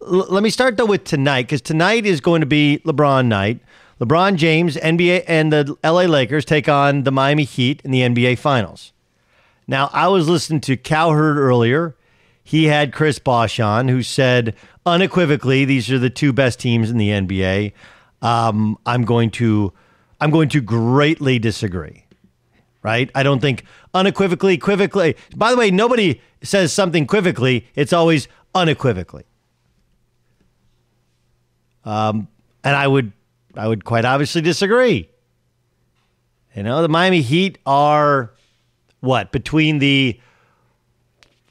let me start, though, with tonight, because tonight is going to be LeBron night. LeBron James, NBA, and the LA Lakers take on the Miami Heat in the NBA Finals. Now, I was listening to Cowherd earlier. He had Chris Bosh on, who said unequivocally these are the two best teams in the NBA. I'm going to greatly disagree. Right? I don't think unequivocally, equivocally. By the way, nobody says something quivocally. It's always unequivocally. And I would quite obviously disagree. The Miami Heat are between the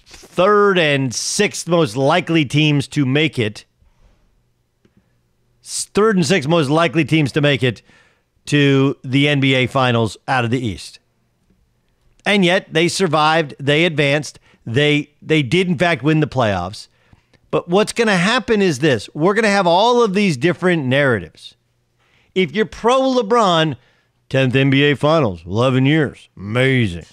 third and sixth most likely teams to make it. Third and sixth most likely teams to make it to the NBA Finals out of the East. And yet they survived, they advanced, they did in fact win the playoffs. But what's going to happen is this. We're going to have all of these different narratives. If you're pro LeBron, 10th NBA Finals, 11 years, amazing.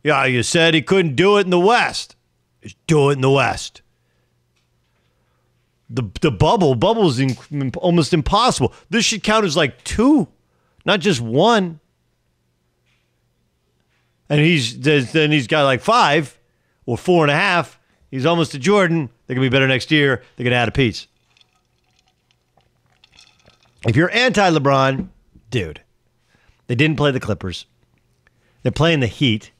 Yeah, you said he couldn't do it in the West. Just do it in the West. The bubble's almost impossible. This should count as like 2, not just 1. And he's got like 5 or 4.5. He's almost to Jordan. They're going to be better next year. They're going to add a piece. If you're anti-LeBron, dude, they didn't play the Clippers. They're playing the Heat.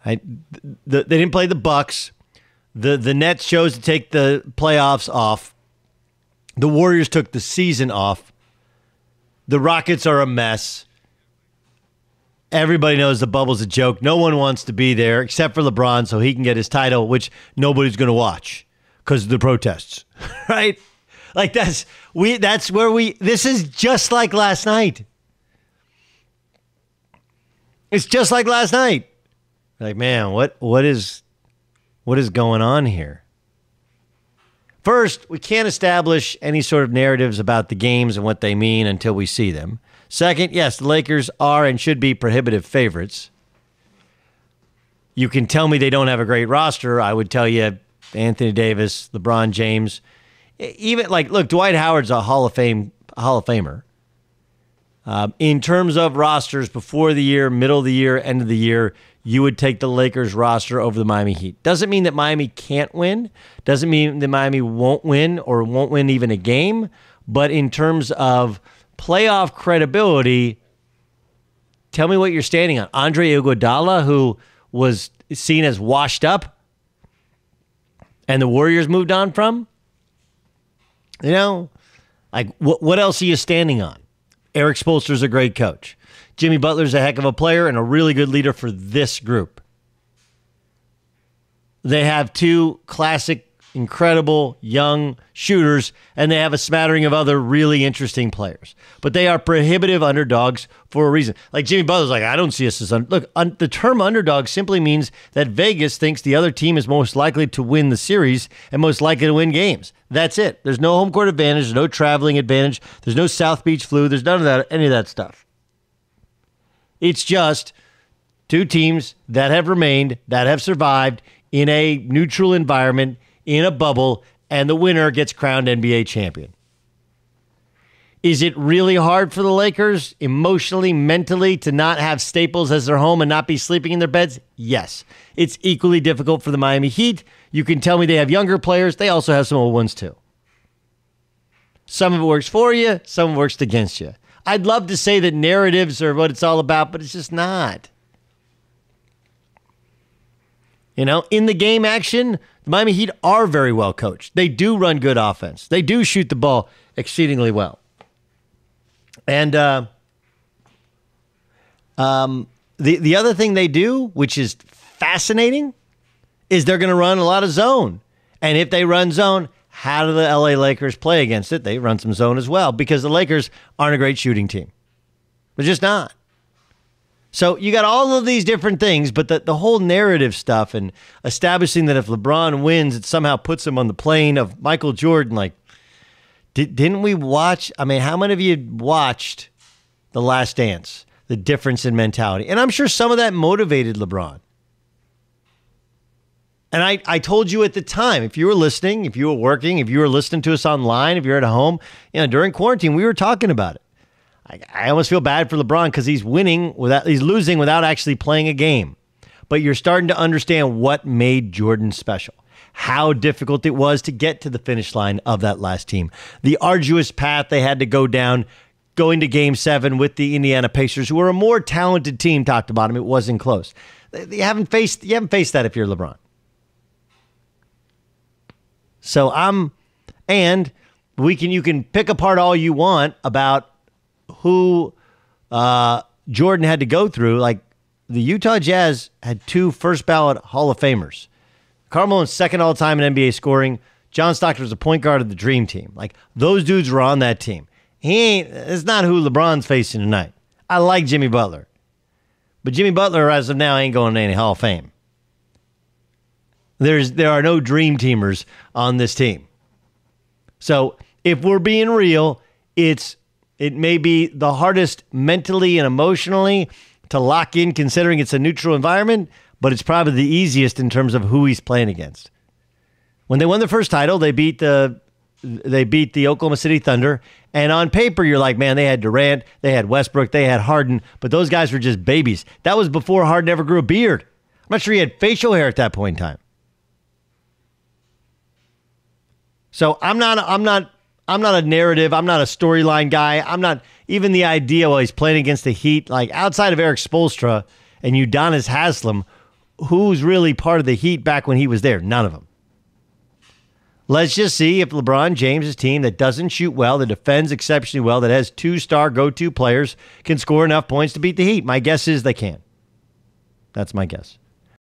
They didn't play the Bucks. The Nets chose to take the playoffs off. The Warriors took the season off. The Rockets are a mess. Everybody knows the bubble's a joke. No one wants to be there except for LeBron so he can get his title, which nobody's going to watch because of the protests, right? Like this is just like last night. It's just like last night. Like, man, what is going on here? First, we can't establish any sort of narratives about the games and what they mean until we see them. Second, yes, the Lakers are and should be prohibitive favorites. You can tell me they don't have a great roster. I would tell you Anthony Davis, LeBron James, even look, Dwight Howard's a Hall of Famer. In terms of rosters before the year, middle of the year, end of the year, you would take the Lakers roster over the Miami Heat. Doesn't mean that Miami can't win. Doesn't mean that Miami won't win or won't win even a game. But in terms of playoff credibility, tell me what you're standing on. Andre Iguodala, who was seen as washed up and the Warriors moved on from? What else are you standing on? Eric Spoelstra's a great coach. Jimmy Butler's a heck of a player and a really good leader for this group. They have 2 classic, incredible, young shooters, and they have a smattering of other really interesting players. But they are prohibitive underdogs for a reason. Like Jimmy Butler's like, I don't see us as... the term underdog simply means that Vegas thinks the other team is most likely to win the series and most likely to win games. That's it. There's no home court advantage. There's no traveling advantage. There's no South Beach flu. There's none of that, any of that stuff. It's just 2 teams that have remained, that have survived in a neutral environment, in a bubble, and the winner gets crowned NBA champion. Is it really hard for the Lakers emotionally, mentally, to not have Staples as their home and not be sleeping in their beds? Yes. It's equally difficult for the Miami Heat. You can tell me they have younger players. They also have some old ones too. Some of it works for you. Some of it works against you. I'd love to say that narratives are what it's all about, but it's just not. In the game action, the Miami Heat are very well coached. They do run good offense. They do shoot the ball exceedingly well. And the other thing they do, which is fascinating, is they're going to run a lot of zone. And if they run zone, how do the LA Lakers play against it? They run some zone as well because the Lakers aren't a great shooting team. They're just not. So you got all of these different things, but the whole narrative stuff and establishing that if LeBron wins, it somehow puts him on the plane of Michael Jordan. Didn't we watch? I mean, how many of you watched The Last Dance? The difference in mentality. And I'm sure some of that motivated LeBron. And I told you at the time, if you were listening, if you were working, if you were listening to us online, if you're at home, during quarantine, we were talking about it. I almost feel bad for LeBron because he's losing without actually playing a game. But you're starting to understand what made Jordan special, how difficult it was to get to the finish line of that last team, the arduous path they had to go down, going to Game 7 with the Indiana Pacers, who were a more talented team, top to bottom. It wasn't close. You haven't faced that if you're LeBron. So you can pick apart all you want about who Jordan had to go through. Like the Utah Jazz had 2 first ballot Hall of Famers. Karl Malone's second all time in NBA scoring. John Stockton was a point guard of the Dream Team. Like those dudes were on that team. It's not who LeBron's facing tonight. I like Jimmy Butler. But Jimmy Butler, as of now, ain't going to any Hall of Fame. There are no Dream Teamers on this team. So if we're being real, it may be the hardest mentally and emotionally to lock in, considering it's a neutral environment, but it's probably the easiest in terms of who he's playing against. When they won the first title, they beat the Oklahoma City Thunder, and on paper, you're like, man, they had Durant, they had Westbrook, they had Harden, but those guys were just babies. That was before Harden ever grew a beard. I'm not sure he had facial hair at that point in time. So I'm not a narrative. I'm not a storyline guy. I'm not even the idea while he's playing against the Heat, like outside of Eric Spoelstra and Udonis Haslem, who's really part of the Heat back when he was there? None of them. Let's just see if LeBron James' team that doesn't shoot well, that defends exceptionally well, that has 2-star go-to players, can score enough points to beat the Heat. My guess is they can. That's my guess.